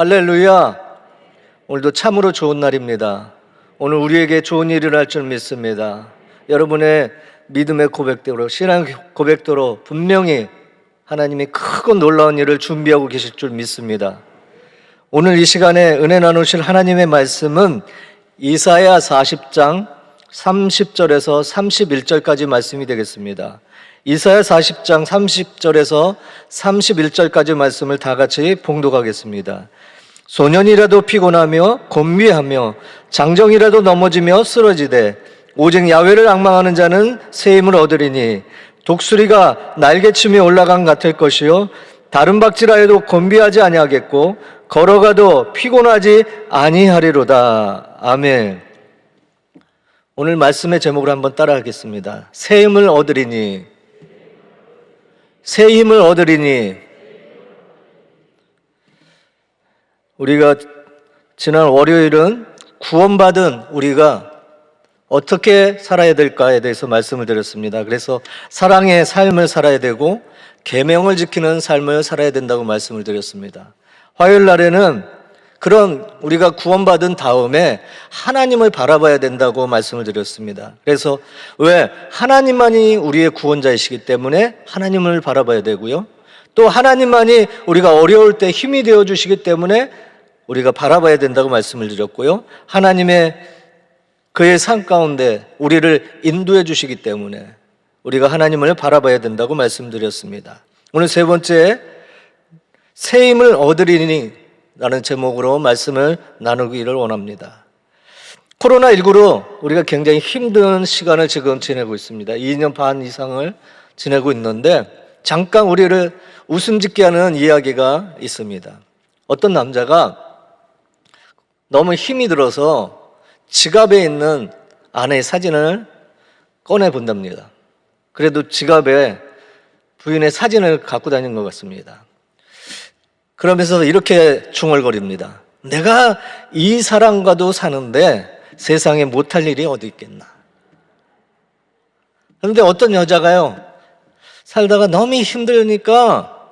할렐루야. 오늘도 참으로 좋은 날입니다. 오늘 우리에게 좋은 일을 할 줄 믿습니다. 여러분의 믿음의 고백대로, 신앙 고백대로 분명히 하나님이 크고 놀라운 일을 준비하고 계실 줄 믿습니다. 오늘 이 시간에 은혜 나누실 하나님의 말씀은 이사야 40장 30절에서 31절까지 말씀이 되겠습니다. 이사야 40장 30절에서 31절까지 말씀을 다 같이 봉독하겠습니다. 소년이라도 피곤하며 곤비하며 장정이라도 넘어지며 쓰러지되 오직 야훼를 앙망하는 자는 새 힘을 얻으리니 독수리가 날개치며 올라간 같을 것이요 다른 박질하여도 곤비하지 아니하겠고 걸어가도 피곤하지 아니하리로다. 아멘. 오늘 말씀의 제목을 한번 따라하겠습니다. 새 힘을 얻으리니, 새 힘을 얻으리니. 우리가 지난 월요일은 구원받은 우리가 어떻게 살아야 될까에 대해서 말씀을 드렸습니다. 그래서 사랑의 삶을 살아야 되고 계명을 지키는 삶을 살아야 된다고 말씀을 드렸습니다. 화요일 날에는 그런 우리가 구원받은 다음에 하나님을 바라봐야 된다고 말씀을 드렸습니다. 그래서 왜? 하나님만이 우리의 구원자이시기 때문에 하나님을 바라봐야 되고요. 또 하나님만이 우리가 어려울 때 힘이 되어 주시기 때문에 우리가 바라봐야 된다고 말씀을 드렸고요. 하나님의 그의 삶 가운데 우리를 인도해 주시기 때문에 우리가 하나님을 바라봐야 된다고 말씀드렸습니다. 오늘 세 번째, 새 힘을 얻으리니 라는 제목으로 말씀을 나누기를 원합니다. 코로나19로 우리가 굉장히 힘든 시간을 지금 지내고 있습니다. 2년 반 이상을 지내고 있는데 잠깐 우리를 웃음 짓게 하는 이야기가 있습니다. 어떤 남자가 너무 힘이 들어서 지갑에 있는 아내의 사진을 꺼내 본답니다. 그래도 지갑에 부인의 사진을 갖고 다니는 것 같습니다. 그러면서 이렇게 중얼거립니다. 내가 이 사람과도 사는데 세상에 못할 일이 어디 있겠나. 그런데 어떤 여자가요, 살다가 너무 힘들으니까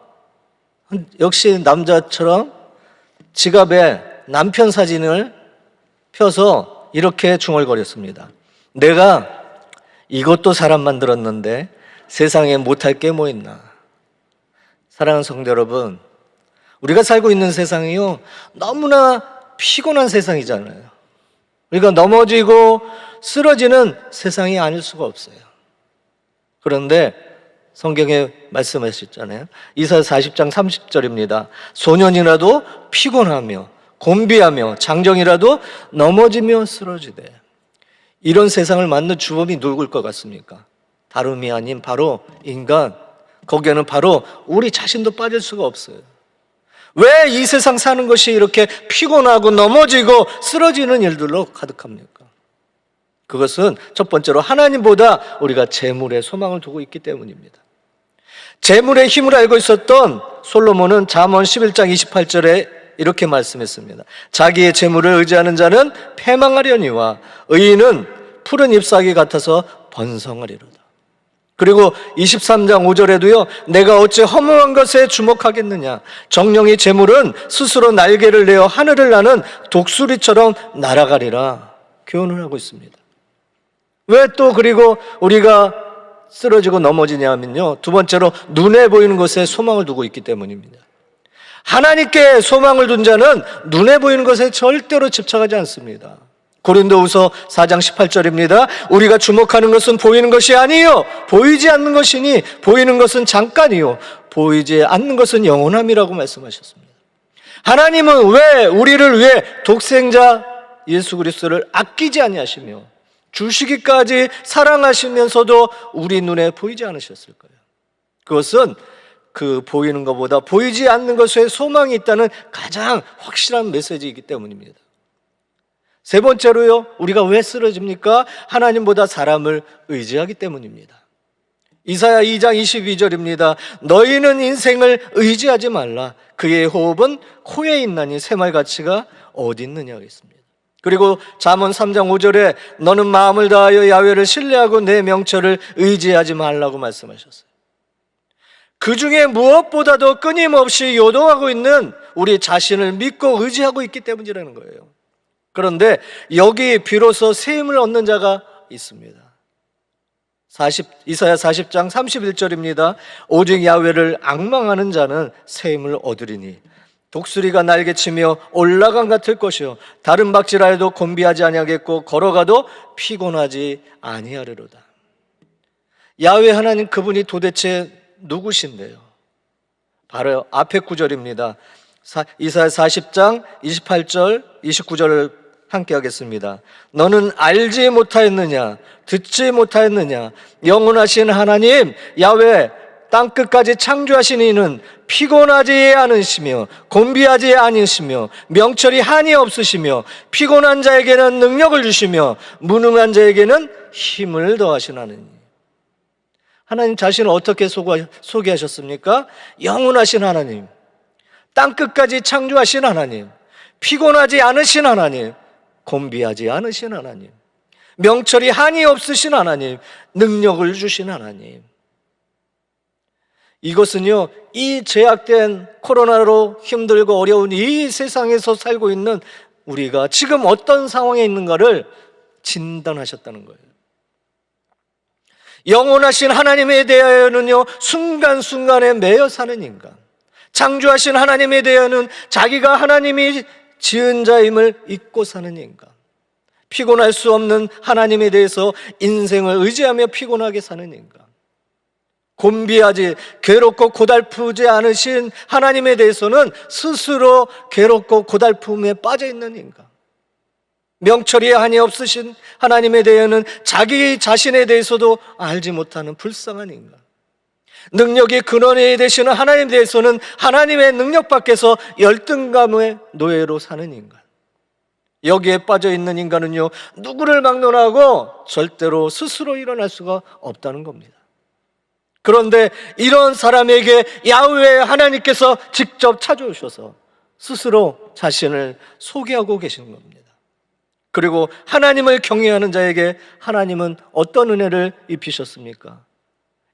역시 남자처럼 지갑에 남편 사진을 펴서 이렇게 중얼거렸습니다. 내가 이것도 사람 만들었는데 세상에 못할 게 뭐 있나. 사랑하는 성도 여러분, 우리가 살고 있는 세상이요, 너무나 피곤한 세상이잖아요. 우리가 넘어지고 쓰러지는 세상이 아닐 수가 없어요. 그런데 성경에 말씀하셨잖아요. 이사야 40장 30절입니다. 소년이라도 피곤하며 곤비하며 장정이라도 넘어지며 쓰러지되. 이런 세상을 만든 주범이 누굴 것 같습니까? 다름이 아닌 바로 인간, 거기에는 바로 우리 자신도 빠질 수가 없어요. 왜 이 세상 사는 것이 이렇게 피곤하고 넘어지고 쓰러지는 일들로 가득합니까? 그것은 첫 번째로 하나님보다 우리가 재물에 소망을 두고 있기 때문입니다. 재물의 힘을 알고 있었던 솔로몬은 잠언 11장 28절에 이렇게 말씀했습니다. 자기의 재물을 의지하는 자는 패망하려니와 의인은 푸른 잎사귀 같아서 번성하리로다. 그리고 23장 5절에도요, 내가 어찌 허무한 것에 주목하겠느냐. 정령의 재물은 스스로 날개를 내어 하늘을 나는 독수리처럼 날아가리라 교훈을 하고 있습니다. 왜 또 그리고 우리가 쓰러지고 넘어지냐 하면요, 두 번째로 눈에 보이는 것에 소망을 두고 있기 때문입니다. 하나님께 소망을 둔 자는 눈에 보이는 것에 절대로 집착하지 않습니다. 고린도후서 4장 18절입니다. 우리가 주목하는 것은 보이는 것이 아니요 보이지 않는 것이니 보이는 것은 잠깐이요 보이지 않는 것은 영원함이라고 말씀하셨습니다. 하나님은 왜 우리를 위해 독생자 예수 그리스도를 아끼지 아니하시며 주시기까지 사랑하시면서도 우리 눈에 보이지 않으셨을까요? 그것은 그 보이는 것보다 보이지 않는 것에 소망이 있다는 가장 확실한 메시지이기 때문입니다. 세 번째로요, 우리가 왜 쓰러집니까? 하나님보다 사람을 의지하기 때문입니다. 이사야 2장 22절입니다. 너희는 인생을 의지하지 말라. 그의 호흡은 코에 있나니 새말가치가 어디 있느냐 했습니다. 그리고 잠언 3장 5절에 너는 마음을 다하여 야훼를 신뢰하고 내 명철을 의지하지 말라고 말씀하셨어요. 그 중에 무엇보다도 끊임없이 요동하고 있는 우리 자신을 믿고 의지하고 있기 때문이라는 거예요. 그런데 여기 비로소 새 힘을 얻는 자가 있습니다. 이사야 40장 31절입니다. 오직 야훼를 앙망하는 자는 새 힘을 얻으리니 독수리가 날개치며 올라간 같을 것이요 다른 박질하여도 곤비하지 아니하겠고 걸어가도 피곤하지 아니하리로다. 야훼 하나님, 그분이 도대체 누구신데요? 바로 앞에 구절입니다. 이사야 40장 28절 29절을 함께 하겠습니다. 너는 알지 못하였느냐? 듣지 못하였느냐? 영원하신 하나님 야훼 땅끝까지 창조하신 이는 피곤하지 않으시며 곤비하지 아니시며 명철이 한이 없으시며 피곤한 자에게는 능력을 주시며 무능한 자에게는 힘을 더하신 하나님. 하나님 자신을 어떻게 소개하셨습니까? 영원하신 하나님, 땅끝까지 창조하신 하나님, 피곤하지 않으신 하나님, 곤비하지 않으신 하나님, 명철이 한이 없으신 하나님, 능력을 주신 하나님. 이것은요, 이 제약된 코로나로 힘들고 어려운 이 세상에서 살고 있는 우리가 지금 어떤 상황에 있는가를 진단하셨다는 거예요. 영원하신 하나님에 대하여는요, 순간순간에 매여 사는 인간, 창조하신 하나님에 대하여는 자기가 하나님이 지은 자임을 잊고 사는 인간, 피곤할 수 없는 하나님에 대해서 인생을 의지하며 피곤하게 사는 인간, 곤비하지 괴롭고 고달프지 않으신 하나님에 대해서는 스스로 괴롭고 고달픔에 빠져 있는 인간, 명철이 한이 없으신 하나님에 대해서는 자기 자신에 대해서도 알지 못하는 불쌍한 인간, 능력이 근원이 되시는 하나님에 대해서는 하나님의 능력 밖에서 열등감의 노예로 사는 인간, 여기에 빠져 있는 인간은요, 누구를 막론하고 절대로 스스로 일어날 수가 없다는 겁니다. 그런데 이런 사람에게 야훼 하나님께서 직접 찾아오셔서 스스로 자신을 소개하고 계시는 겁니다. 그리고 하나님을 경외하는 자에게 하나님은 어떤 은혜를 입히셨습니까?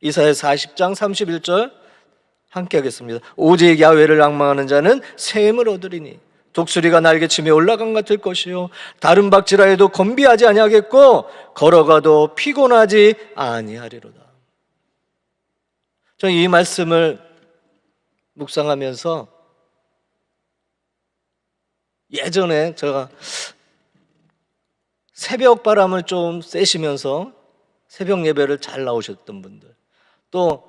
이사야 40장 31절 함께 하겠습니다. 오직 야훼를 앙망하는 자는 새 힘을 얻으리니 독수리가 날개치며 올라간 같을 것이요 다른 박질하여도 곤비하지 아니하겠고 걸어가도 피곤하지 아니하리로다. 저는 이 말씀을 묵상하면서 예전에 제가 새벽 바람을 좀 쐬시면서 새벽 예배를 잘 나오셨던 분들, 또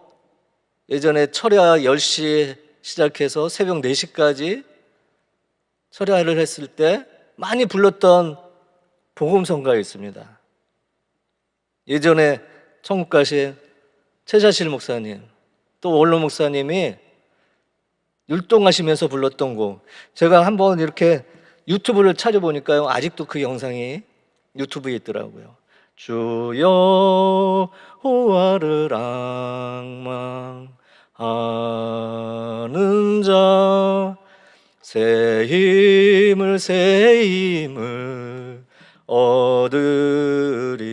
예전에 철야 10시에 시작해서 새벽 4시까지 철야를 했을 때 많이 불렀던 복음성가가 있습니다. 예전에 천국 가신 최자실 목사님, 또 원로 목사님이 율동하시면서 불렀던 곡, 제가 한번 이렇게 유튜브를 찾아보니까요, 아직도 그 영상이 유튜브에 있더라고요. 주여 호화를 앙망하는 자 새 힘을 얻으리로다.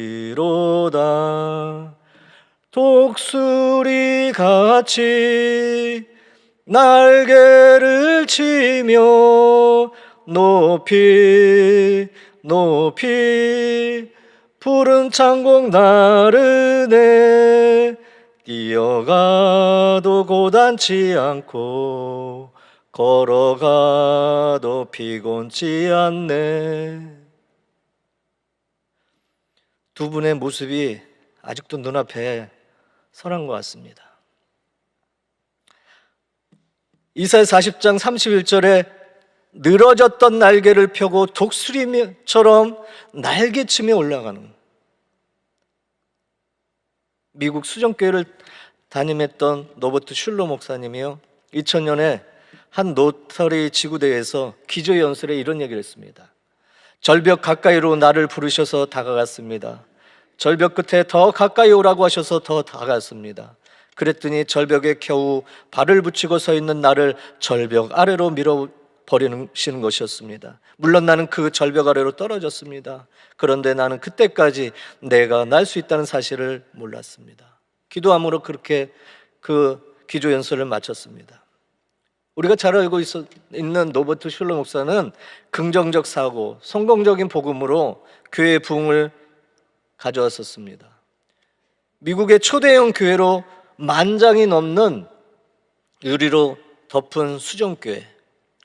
독수리 같이 날개를 치며 높이 푸른 창공 나르네 뛰어가도 고단치 않고 걸어가도 피곤치 않네. 두 분의 모습이 아직도 눈앞에 선한 것 같습니다. 이사야 40장 31절에 늘어졌던 날개를 펴고 독수리처럼 날개치며 올라가는, 미국 수정교회를 담임했던 노버트 슐러 목사님이요, 2000년에 한 로터리 지구대회에서 기조연설에 이런 얘기를 했습니다. 절벽 가까이로 나를 부르셔서 다가갔습니다. 절벽 끝에 더 가까이 오라고 하셔서 더 다가갔습니다. 그랬더니 절벽에 겨우 발을 붙이고 서 있는 나를 절벽 아래로 밀어버리시는 것이었습니다. 물론 나는 그 절벽 아래로 떨어졌습니다. 그런데 나는 그때까지 내가 날 수 있다는 사실을 몰랐습니다. 기도함으로 그렇게 그 기조 연설을 마쳤습니다. 우리가 잘 알고 있는 노버트 슐러 목사는 긍정적 사고, 성공적인 복음으로 교회의 부흥을 가져왔었습니다. 미국의 초대형 교회로 10,000장이 넘는 유리로 덮은 수정교회,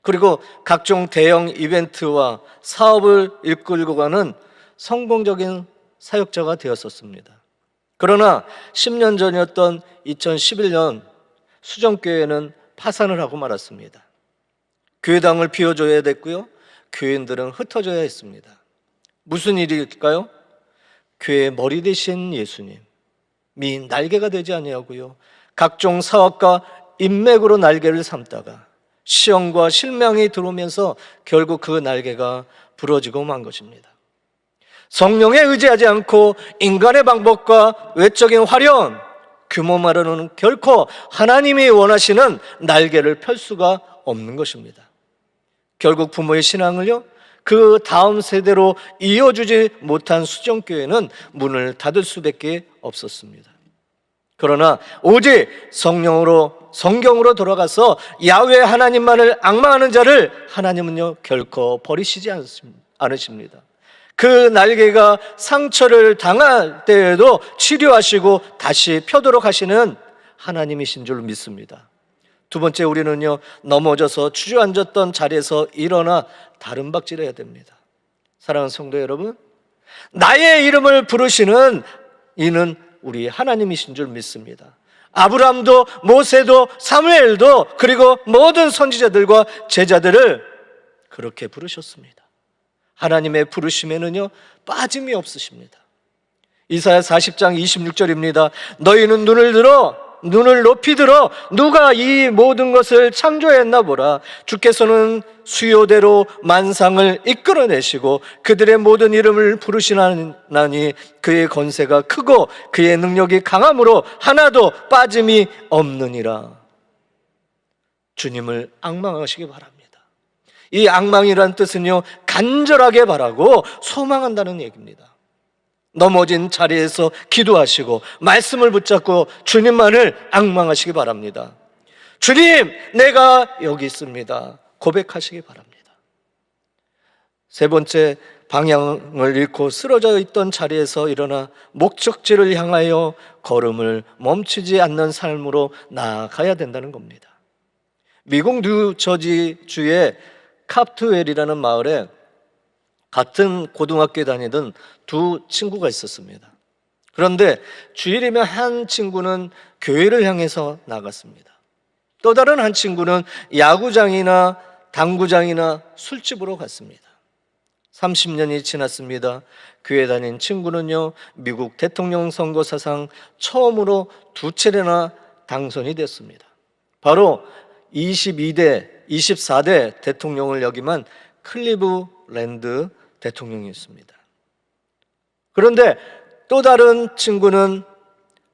그리고 각종 대형 이벤트와 사업을 이끌고 가는 성공적인 사역자가 되었었습니다. 그러나 10년 전이었던 2011년 수정교회는 파산을 하고 말았습니다. 교회당을 비워줘야 됐고요, 교인들은 흩어져야 했습니다. 무슨 일일까요? 교회의 머리 되신 예수님이 날개가 되지 아니하고요, 각종 사업과 인맥으로 날개를 삼다가 시험과 실망이 들어오면서 결국 그 날개가 부러지고 만 것입니다. 성령에 의지하지 않고 인간의 방법과 외적인 화려한 규모만으로는 결코 하나님이 원하시는 날개를 펼 수가 없는 것입니다. 결국 부모의 신앙을요, 그 다음 세대로 이어주지 못한 수정교회는 문을 닫을 수밖에 없었습니다. 그러나 오직 성경으로 돌아가서 야훼 하나님만을 앙망하는 자를 하나님은요 결코 버리시지 않으십니다. 그 날개가 상처를 당할 때에도 치료하시고 다시 펴도록 하시는 하나님이신 줄 믿습니다. 두 번째, 우리는요 넘어져서 주저앉았던 자리에서 일어나 다른 박질해야 됩니다. 사랑하는 성도 여러분, 나의 이름을 부르시는 이는 우리 하나님이신 줄 믿습니다. 아브라함도 모세도 사무엘도 그리고 모든 선지자들과 제자들을 그렇게 부르셨습니다. 하나님의 부르심에는요 빠짐이 없으십니다. 이사야 40장 26절입니다. 너희는 눈을 높이 들어 누가 이 모든 것을 창조했나 보라. 주께서는 수요대로 만상을 이끌어내시고 그들의 모든 이름을 부르시나니 그의 권세가 크고 그의 능력이 강함으로 하나도 빠짐이 없느니라. 주님을 앙망하시기 바랍니다. 이 앙망이란 뜻은요 간절하게 바라고 소망한다는 얘기입니다. 넘어진 자리에서 기도하시고 말씀을 붙잡고 주님만을 앙망하시기 바랍니다. 주님, 내가 여기 있습니다. 고백하시기 바랍니다. 세 번째, 방향을 잃고 쓰러져 있던 자리에서 일어나 목적지를 향하여 걸음을 멈추지 않는 삶으로 나아가야 된다는 겁니다. 미국 뉴저지주의 카프트웰이라는 마을에 같은 고등학교에 다니던 두 친구가 있었습니다. 그런데 주일이면 한 친구는 교회를 향해서 나갔습니다. 또 다른 한 친구는 야구장이나 당구장이나 술집으로 갔습니다. 30년이 지났습니다. 교회 다닌 친구는요 미국 대통령 선거 사상 처음으로 2차례나 당선이 됐습니다. 바로 24대 대통령을 역임한 클리브랜드 대통령이었습니다. 그런데 또 다른 친구는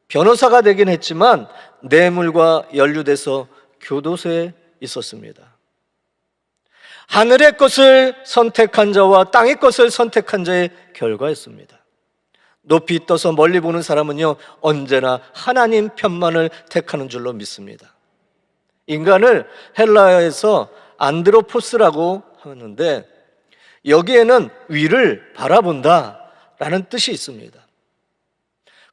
변호사가 되긴 했지만 뇌물과 연루돼서 교도소에 있었습니다. 하늘의 것을 선택한 자와 땅의 것을 선택한 자의 결과였습니다. 높이 떠서 멀리 보는 사람은요 언제나 하나님 편만을 택하는 줄로 믿습니다. 인간을 헬라어에서 안드로포스라고 하는데 여기에는 위를 바라본다라는 뜻이 있습니다.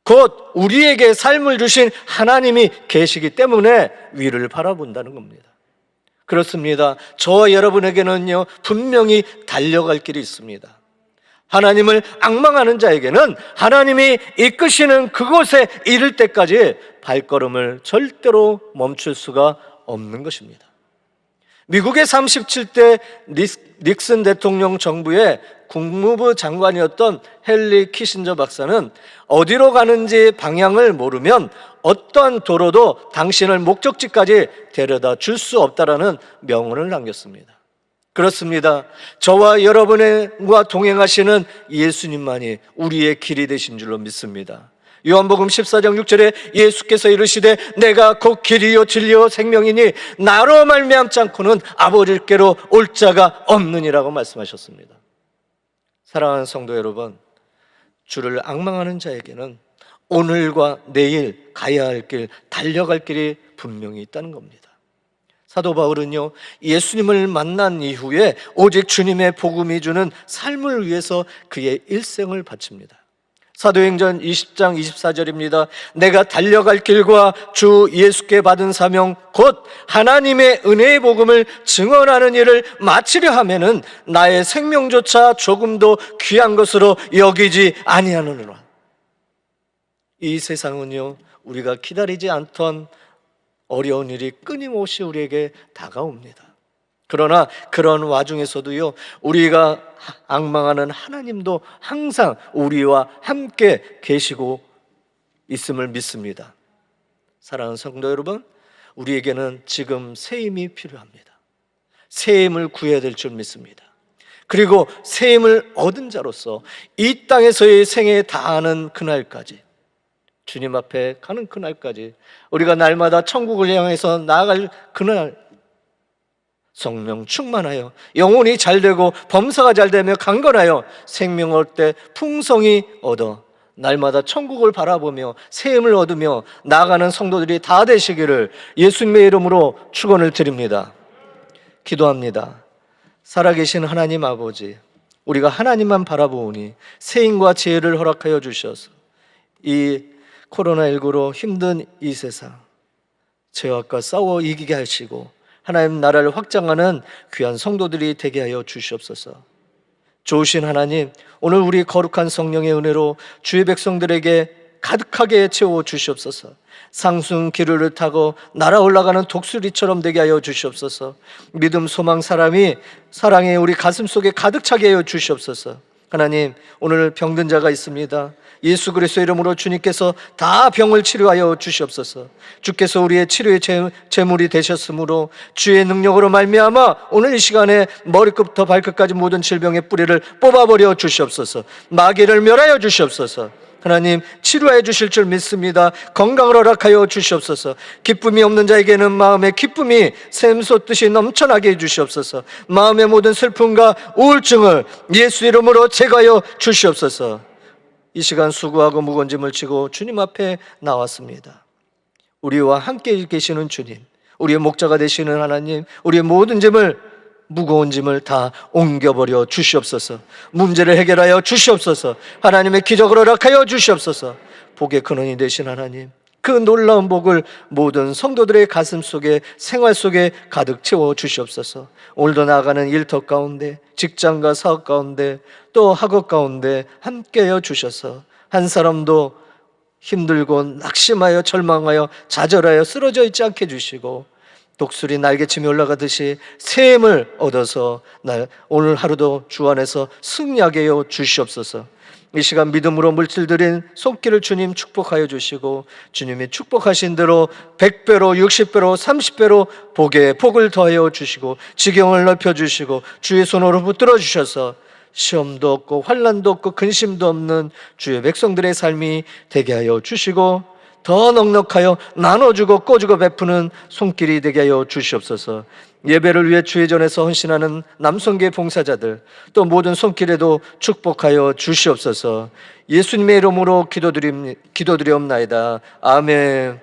곧 우리에게 삶을 주신 하나님이 계시기 때문에 위를 바라본다는 겁니다. 그렇습니다. 저와 여러분에게는요 분명히 달려갈 길이 있습니다. 하나님을 앙망하는 자에게는 하나님이 이끄시는 그곳에 이를 때까지 발걸음을 절대로 멈출 수가 없는 것입니다. 미국의 37대 닉슨 대통령 정부의 국무부 장관이었던 헨리 키신저 박사는 어디로 가는지 방향을 모르면 어떤 도로도 당신을 목적지까지 데려다 줄 수 없다라는 명언을 남겼습니다. 그렇습니다. 저와 여러분과 동행하시는 예수님만이 우리의 길이 되신 줄로 믿습니다. 요한복음 14장 6절에 예수께서 이르시되 내가 곧 길이요 진리요 생명이니 나로 말미암지 않고는 아버지께로 올 자가 없느니라고 말씀하셨습니다. 사랑하는 성도 여러분, 주를 앙망하는 자에게는 오늘과 내일 가야 할 길, 달려갈 길이 분명히 있다는 겁니다. 사도 바울은요, 예수님을 만난 이후에 오직 주님의 복음이 주는 삶을 위해서 그의 일생을 바칩니다. 사도행전 20장 24절입니다. 내가 달려갈 길과 주 예수께 받은 사명 곧 하나님의 은혜의 복음을 증언하는 일을 마치려 하면은 나의 생명조차 조금도 귀한 것으로 여기지 아니하노라. 이 세상은요, 우리가 기다리지 않던 어려운 일이 끊임없이 우리에게 다가옵니다. 그러나 그런 와중에서도요, 우리가 앙망하는 하나님도 항상 우리와 함께 계시고 있음을 믿습니다. 사랑하는 성도 여러분, 우리에게는 지금 새 힘이 필요합니다. 새 힘을 구해야 될 줄 믿습니다. 그리고 새 힘을 얻은 자로서 이 땅에서의 생에 다하는 그날까지, 주님 앞에 가는 그날까지, 우리가 날마다 천국을 향해서 나아갈 그날, 성령 충만하여 영혼이 잘되고 범사가 잘되며 강건하여 생명 얻을 때 풍성히 얻어 날마다 천국을 바라보며 새 힘을 얻으며 나아가는 성도들이 다 되시기를 예수님의 이름으로 축원을 드립니다. 기도합니다. 살아계신 하나님 아버지, 우리가 하나님만 바라보니 새 힘과 지혜를 허락하여 주셔서 이 코로나19로 힘든 이 세상 죄악과 싸워 이기게 하시고 하나님 나라를 확장하는 귀한 성도들이 되게 하여 주시옵소서. 좋으신 하나님, 오늘 우리 거룩한 성령의 은혜로 주의 백성들에게 가득하게 채워 주시옵소서. 상승 기류를 타고 날아 올라가는 독수리처럼 되게 하여 주시옵소서. 믿음, 소망, 사랑이 우리 가슴 속에 가득 차게 하여 주시옵소서. 하나님, 오늘 병든 자가 있습니다. 예수 그리스도의 이름으로 주님께서 다 병을 치료하여 주시옵소서. 주께서 우리의 치료의 제물이 되셨으므로 주의 능력으로 말미암아 오늘 이 시간에 머리끝부터 발끝까지 모든 질병의 뿌리를 뽑아버려 주시옵소서. 마귀를 멸하여 주시옵소서. 하나님, 치료해 주실 줄 믿습니다. 건강을 허락하여 주시옵소서. 기쁨이 없는 자에게는 마음의 기쁨이 샘솟듯이 넘쳐나게 해 주시옵소서. 마음의 모든 슬픔과 우울증을 예수 이름으로 제거하여 주시옵소서. 이 시간 수고하고 무거운 짐을 지고 주님 앞에 나왔습니다. 우리와 함께 계시는 주님, 우리의 목자가 되시는 하나님, 우리의 모든 짐을, 무거운 짐을 다 옮겨버려 주시옵소서. 문제를 해결하여 주시옵소서. 하나님의 기적을 허락하여 주시옵소서. 복의 근원이 되신 하나님, 그 놀라운 복을 모든 성도들의 가슴 속에, 생활 속에 가득 채워 주시옵소서. 오늘도 나아가는 일터 가운데, 직장과 사업 가운데, 또 학업 가운데 함께하여 주셔서 한 사람도 힘들고 낙심하여 절망하여 좌절하여 쓰러져 있지 않게 해주시고, 독수리 날개침이 올라가듯이 새 힘을 얻어서 오늘 하루도 주 안에서 승리하게 하여 주시옵소서. 이 시간 믿음으로 물질드린 손길을 주님 축복하여 주시고, 주님이 축복하신 대로 100배로 60배로 30배로 복을 더하여 주시고, 지경을 넓혀주시고, 주의 손으로 붙들어 주셔서 시험도 없고 환난도 없고 근심도 없는 주의 백성들의 삶이 되게 하여 주시고, 더 넉넉하여 나눠주고 꼬주고 베푸는 손길이 되게 하여 주시옵소서. 예배를 위해 주의 전에서 헌신하는 남성계 봉사자들, 또 모든 손길에도 축복하여 주시옵소서. 예수님의 이름으로 기도드리옵나이다. 아멘.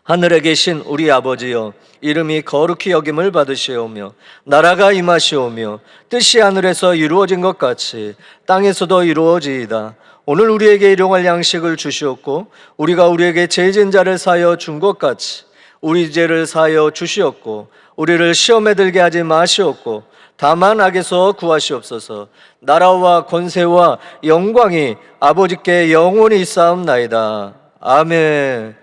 하늘에 계신 우리 아버지여, 이름이 거룩히 여김을 받으시오며 나라가 임하시오며 뜻이 하늘에서 이루어진 것 같이 땅에서도 이루어지이다. 오늘 우리에게 일용할 양식을 주시옵고, 우리가 우리에게 죄 지은 자를 사하여 준 것 같이 우리 죄를 사하여 주시옵고, 우리를 시험에 들게 하지 마시옵고, 다만 악에서 구하시옵소서. 나라와 권세와 영광이 아버지께 영원히 있사옵나이다. 아멘.